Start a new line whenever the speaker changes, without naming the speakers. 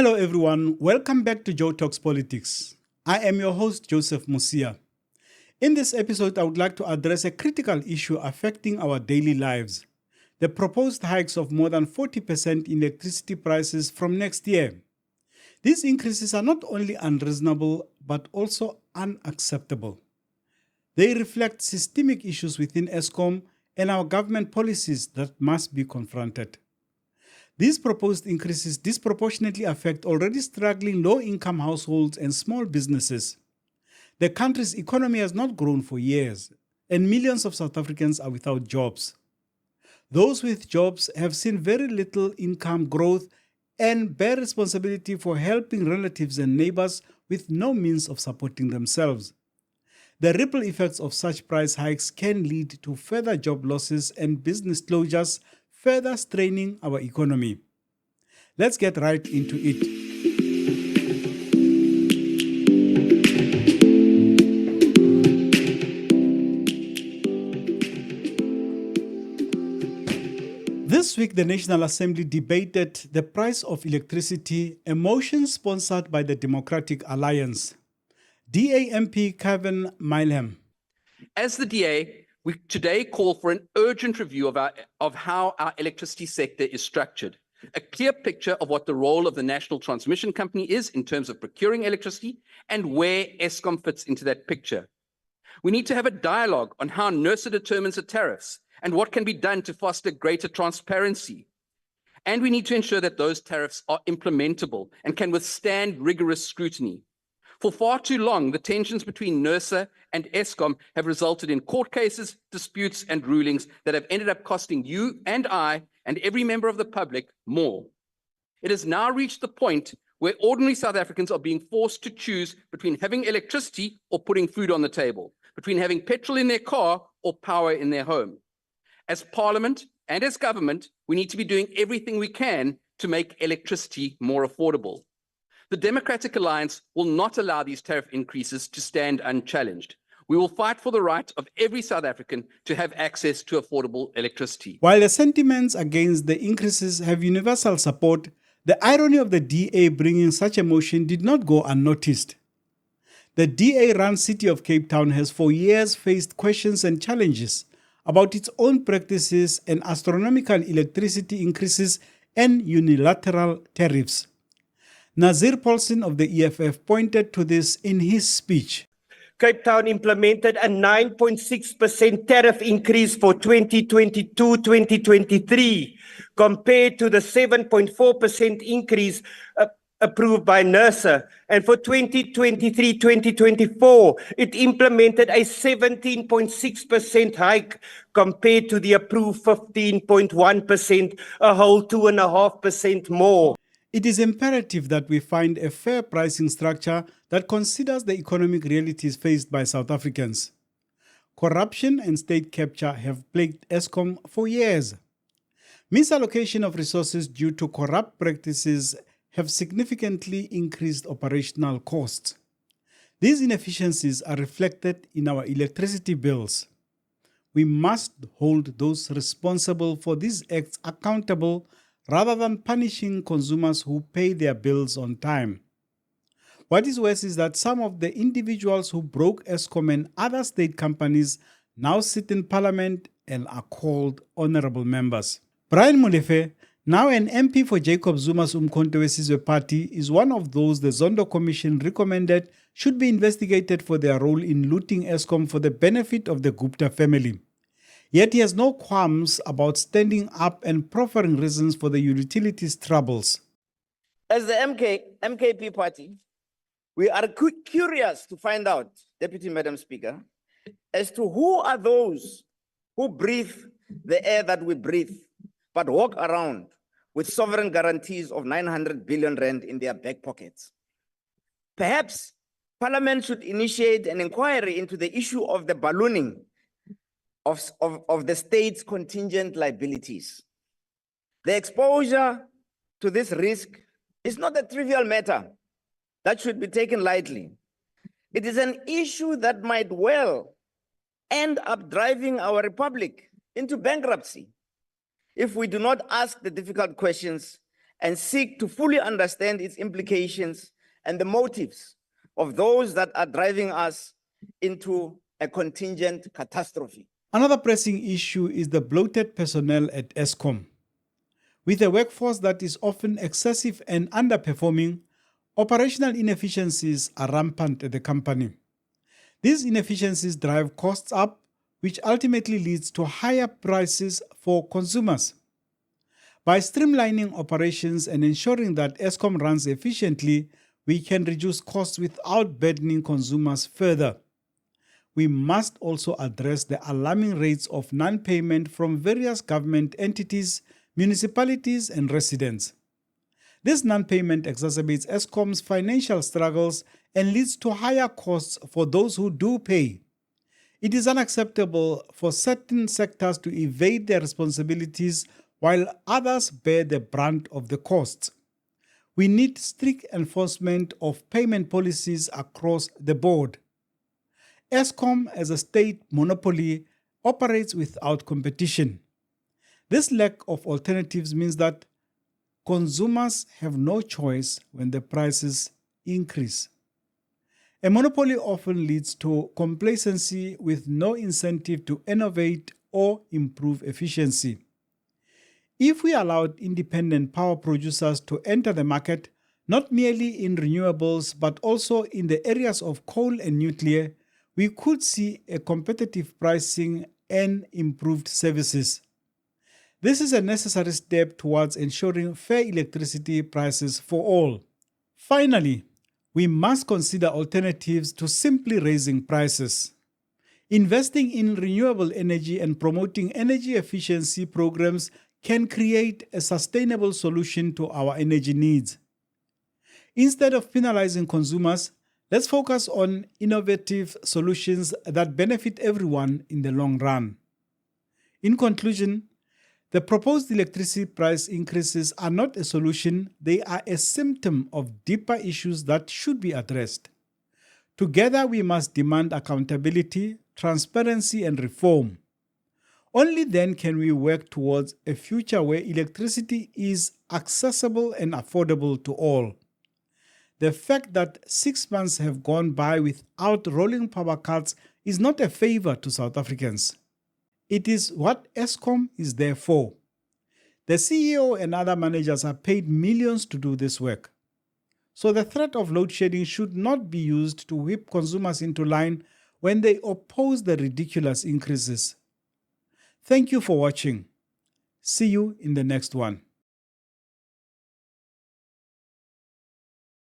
Hello everyone, welcome back to Joe Talks Politics. I am your host Joseph Musia. In this episode, I would like to address a critical issue affecting our daily lives: the proposed hikes of more than 40% in electricity prices from next year. These increases are not only unreasonable but also unacceptable. They reflect systemic issues within Eskom and our government policies that must be confronted. These proposed increases disproportionately affect already struggling low-income households and small businesses. The country's economy has not grown for years, and millions of South Africans are without jobs. Those with jobs have seen very little income growth and bear responsibility for helping relatives and neighbors with no means of supporting themselves. The ripple effects of such price hikes can lead to further job losses and business closures, further straining our economy. Let's get right into it. This week, the National Assembly debated the price of electricity, a motion sponsored by the Democratic Alliance. DA MP Kevin Milham.
As the DA, we today call for an urgent review of how our electricity sector is structured, a clear picture of what the role of the National Transmission Company is in terms of procuring electricity and where Eskom fits into that picture. We need to have a dialogue on how NERSA determines the tariffs and what can be done to foster greater transparency. And we need to ensure that those tariffs are implementable and can withstand rigorous scrutiny. For far too long, the tensions between NERSA and Eskom have resulted in court cases, disputes, and rulings that have ended up costing you and I and every member of the public more. It has now reached the point where ordinary South Africans are being forced to choose between having electricity or putting food on the table, between having petrol in their car or power in their home. As Parliament and as government, we need to be doing everything we can to make electricity more affordable. The Democratic Alliance will not allow these tariff increases to stand unchallenged. We will fight for the right of every South African to have access to affordable electricity.
While the sentiments against the increases have universal support, the irony of the DA bringing such a motion did not go unnoticed. The DA-run city of Cape Town has for years faced questions and challenges about its own practices and astronomical electricity increases and unilateral tariffs. Nazir Paulsen of the EFF pointed to this in his speech.
Cape Town implemented a 9.6% tariff increase for 2022-2023 compared to the 7.4% increase approved by NERSA. And for 2023-2024, it implemented a 17.6% hike compared to the approved 15.1%, a whole 2.5% more.
It is imperative that we find a fair pricing structure that considers the economic realities faced by South Africans. Corruption and state capture have plagued Eskom for years. Misallocation of resources due to corrupt practices have significantly increased operational costs. These inefficiencies are reflected in our electricity bills. We must hold those responsible for these acts accountable rather than punishing consumers who pay their bills on time. What is worse is that some of the individuals who broke Eskom and other state companies now sit in parliament and are called honorable members. Brian Molefe, now an MP for Jacob Zuma's Umkhonto weSizwe party, is one of those the Zondo Commission recommended should be investigated for their role in looting Eskom for the benefit of the Gupta family. Yet he has no qualms about standing up and proffering reasons for the utilities' troubles.
As the MKP party, we are curious to find out, Deputy Madam Speaker, as to who are those who breathe the air that we breathe, but walk around with sovereign guarantees of 900 billion rand in their back pockets. Perhaps Parliament should initiate an inquiry into the issue of the ballooning of the state's contingent liabilities. The exposure to this risk is not a trivial matter that should be taken lightly. It is an issue that might well end up driving our republic into bankruptcy if we do not ask the difficult questions and seek to fully understand its implications and the motives of those that are driving us into a contingent catastrophe.
Another pressing issue is the bloated personnel at Eskom. With a workforce that is often excessive and underperforming, operational inefficiencies are rampant at the company. These inefficiencies drive costs up, which ultimately leads to higher prices for consumers. By streamlining operations and ensuring that Eskom runs efficiently, we can reduce costs without burdening consumers further. We must also address the alarming rates of non-payment from various government entities, municipalities, and residents. This non-payment exacerbates Eskom's financial struggles and leads to higher costs for those who do pay. It is unacceptable for certain sectors to evade their responsibilities while others bear the brunt of the costs. We need strict enforcement of payment policies across the board. Eskom, as a state monopoly, operates without competition. This lack of alternatives means that consumers have no choice when the prices increase. A monopoly often leads to complacency with no incentive to innovate or improve efficiency. If we allowed independent power producers to enter the market, not merely in renewables but also in the areas of coal and nuclear, we could see a competitive pricing and improved services. This is a necessary step towards ensuring fair electricity prices for all. Finally, we must consider alternatives to simply raising prices. Investing in renewable energy and promoting energy efficiency programs can create a sustainable solution to our energy needs. Instead of penalizing consumers, let's focus on innovative solutions that benefit everyone in the long run. In conclusion, the proposed electricity price increases are not a solution, they are a symptom of deeper issues that should be addressed. Together, we must demand accountability, transparency, and reform. Only then can we work towards a future where electricity is accessible and affordable to all. The fact that 6 months have gone by without rolling power cuts is not a favor to South Africans. It is what Eskom is there for. The CEO and other managers are paid millions to do this work. So the threat of load shedding should not be used to whip consumers into line when they oppose the ridiculous increases. Thank you for watching. See you in the next one.